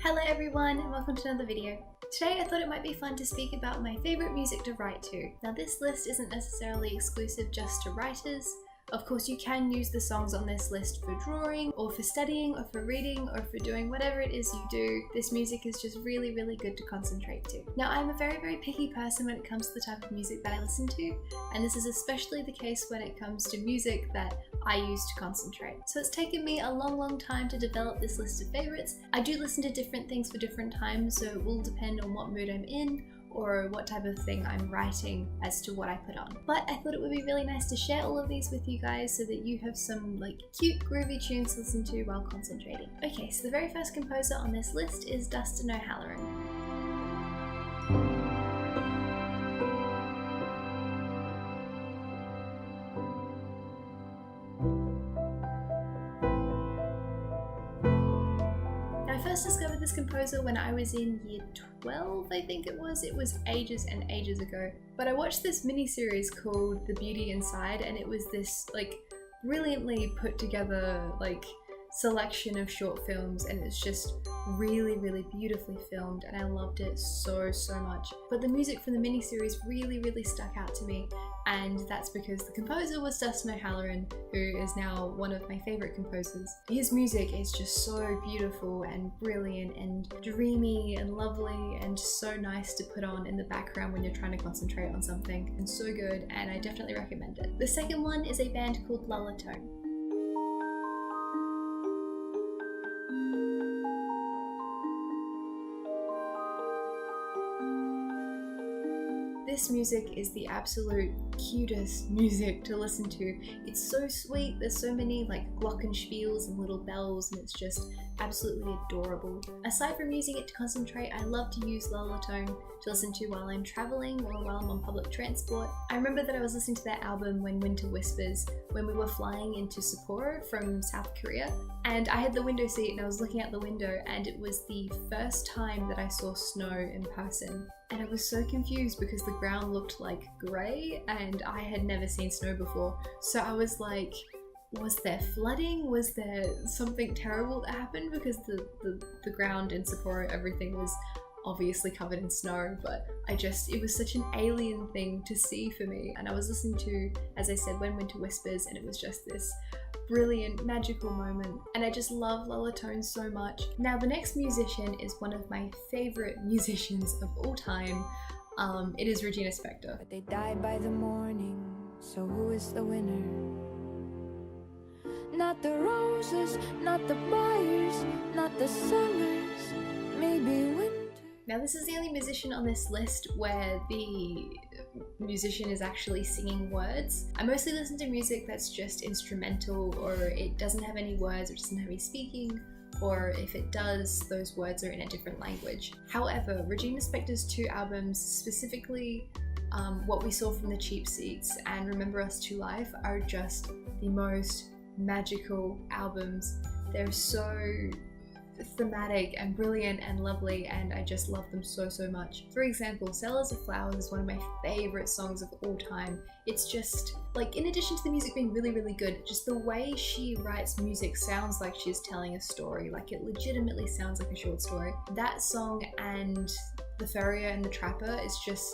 Hello everyone and welcome to another video. Today I thought it might be fun to speak about my favourite music to write to. Now this list isn't necessarily exclusive just to writers. Of course you can use the songs on this list for drawing or for studying or for reading or for doing whatever it is you do. This music is just really good to concentrate to. Now I'm a very picky person when it comes to the type of music that I listen to, and this is especially the case when it comes to music that I use to concentrate. So it's taken me a long time to develop this list of favourites. I do listen to different things for different times, so it will depend on what mood I'm in or what type of thing I'm writing as to what I put on. But I thought it would be really nice to share all of these with you guys so that you have some cute groovy tunes to listen to while concentrating. Okay, so the very first composer on this list is Dustin ONeill. I first discovered this composer when I was in year 12, I think it was. It was ages and ages ago. But I watched this mini-series called The Beauty Inside, and it was this brilliantly put together selection of short films, and it's just really beautifully filmed, and I loved it so much. But the music from the mini-series really stuck out to me, and that's because the composer was Dustin ONeill, who is now one of my favourite composers. His music is just so beautiful and brilliant and dreamy and lovely and so nice to put on in the background when you're trying to concentrate on something, and so good, and I definitely recommend it. The second one is a band called Lola Turns. This music is the absolute cutest music to listen to. It's so sweet, there's so many glockenspiels and little bells, and it's just absolutely adorable. Aside from using it to concentrate, I love to use Lola Turns to listen to while I'm traveling or while I'm on public transport. I remember that I was listening to their album When Winter Whispers when we were flying into Sapporo from South Korea, and I had the window seat and I was looking out the window, and it was the first time that I saw snow in person. And I was so confused because the ground looked grey and I had never seen snow before. So I was like, was there flooding? Was there something terrible that happened? Because the ground in Sapporo, everything was obviously covered in snow, but it was such an alien thing to see for me. And I was listening to, as I said, When Winter Whispers, and it was just this brilliant, magical moment. And I just love Lola Turns so much. Now the next musician is one of my favourite musicians of all time. It is Regina Spektor. But they died by the morning, so who is the winner? Not the roses, not the buyers, not the sellers, maybe winter. Now this is the only musician on this list where the musician is actually singing words. I mostly listen to music that's just instrumental, or it doesn't have any words, or it doesn't have any speaking, or if it does, those words are in a different language. However, Regina Spektor's two albums, specifically What We Saw from the Cheap Seats and Remember Us to Life, are just the most magical albums. They're so thematic and brilliant and lovely, and I just love them so much. For example, Sellers of Flowers is one of my favourite songs of all time. It's just in addition to the music being really good, just the way she writes music sounds like she's telling a story. It legitimately sounds like a short story. That song and The Furrier and the Trapper is just,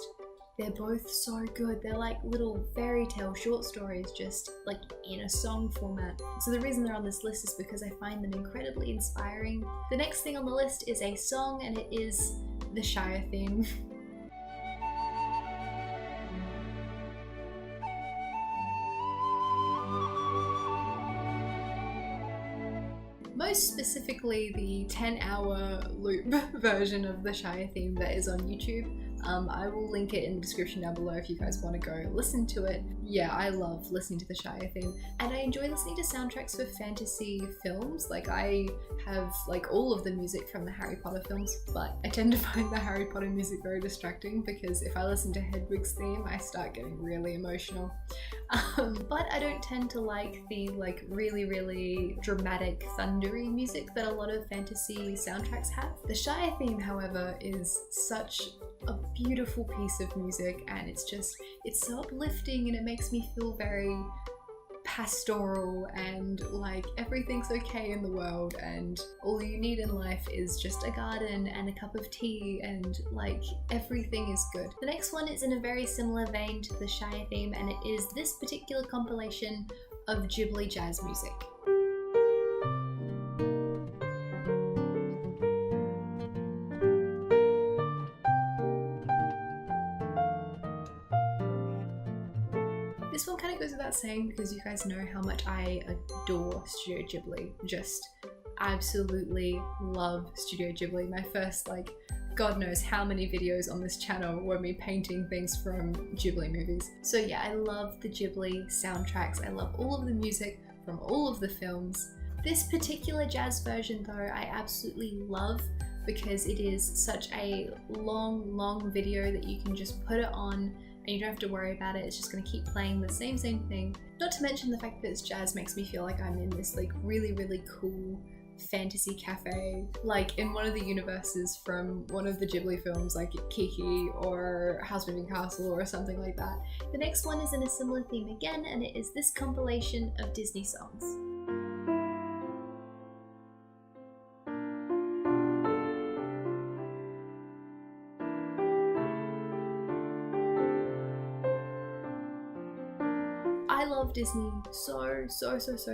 they're both so good. They're like little fairy tale short stories, just in a song format. So the reason they're on this list is because I find them incredibly inspiring. The next thing on the list is a song, and it is the Shire Thing. Most specifically the 10-hour loop version of the Shire theme that is on YouTube. I will link it in the description down below if you guys want to go listen to it. Yeah, I love listening to the Shire theme, and I enjoy listening to soundtracks for fantasy films. I have all of the music from the Harry Potter films, but I tend to find the Harry Potter music very distracting because if I listen to Hedwig's theme, I start getting really emotional. But I don't tend to like the really dramatic, thundery music that a lot of fantasy soundtracks have. The Shire theme, however, is such a beautiful piece of music, and it's so uplifting, and it makes me feel very pastoral and like everything's okay in the world and all you need in life is just a garden and a cup of tea and like everything is good. The next one is in a very similar vein to the Shire theme, and it is this particular compilation of Ghibli jazz music. This one kind of goes without saying because you guys know how much I adore Studio Ghibli. Just absolutely love Studio Ghibli. My first God knows how many videos on this channel were me painting things from Ghibli movies. So yeah, I love the Ghibli soundtracks. I love all of the music from all of the films. This particular jazz version though, I absolutely love because it is such a long video that you can just put it on and you don't have to worry about it. It's just going to keep playing the same thing. Not to mention the fact that it's jazz makes me feel like I'm in this really cool fantasy cafe, like in one of the universes from one of the Ghibli films like Kiki or House Moving Castle or something like that. The next one is in a similar theme again, and it is this compilation of Disney songs. I love Disney so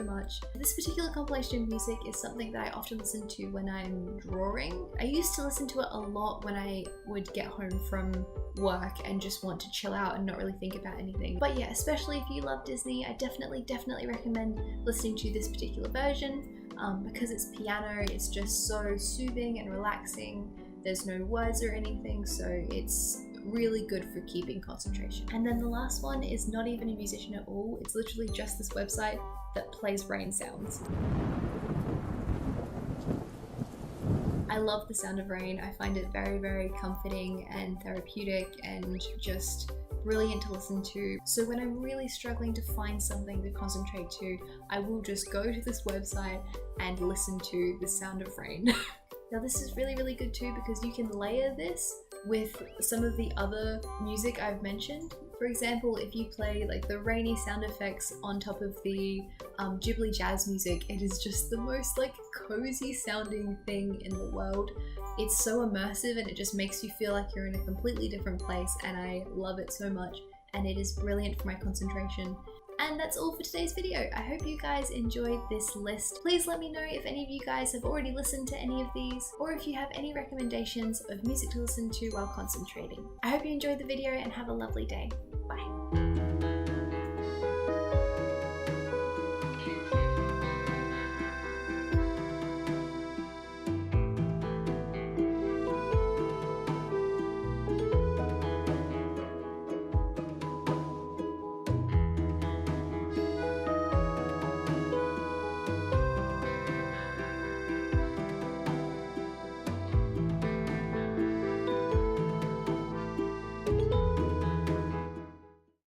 much. This particular compilation of music is something that I often listen to when I'm drawing. I used to listen to it a lot when I would get home from work and just want to chill out and not really think about anything. But yeah, especially if you love Disney, I definitely recommend listening to this particular version because it's piano, it's just so soothing and relaxing. There's no words or anything, so it's really good for keeping concentration. And then the last one is not even a musician at all. It's literally just this website that plays rain sounds. I love the sound of rain. I find it very comforting and therapeutic and just brilliant to listen to. So when I'm really struggling to find something to concentrate to, I will just go to this website and listen to the sound of rain. Now this is really good too because you can layer this with some of the other music I've mentioned. For example, if you play the rainy sound effects on top of the Ghibli jazz music, it is just the most cozy sounding thing in the world. It's so immersive and it just makes you feel like you're in a completely different place, and I love it so much, and it is brilliant for my concentration. And that's all for today's video. I hope you guys enjoyed this list. Please let me know if any of you guys have already listened to any of these, or if you have any recommendations of music to listen to while concentrating. I hope you enjoyed the video and have a lovely day. Bye.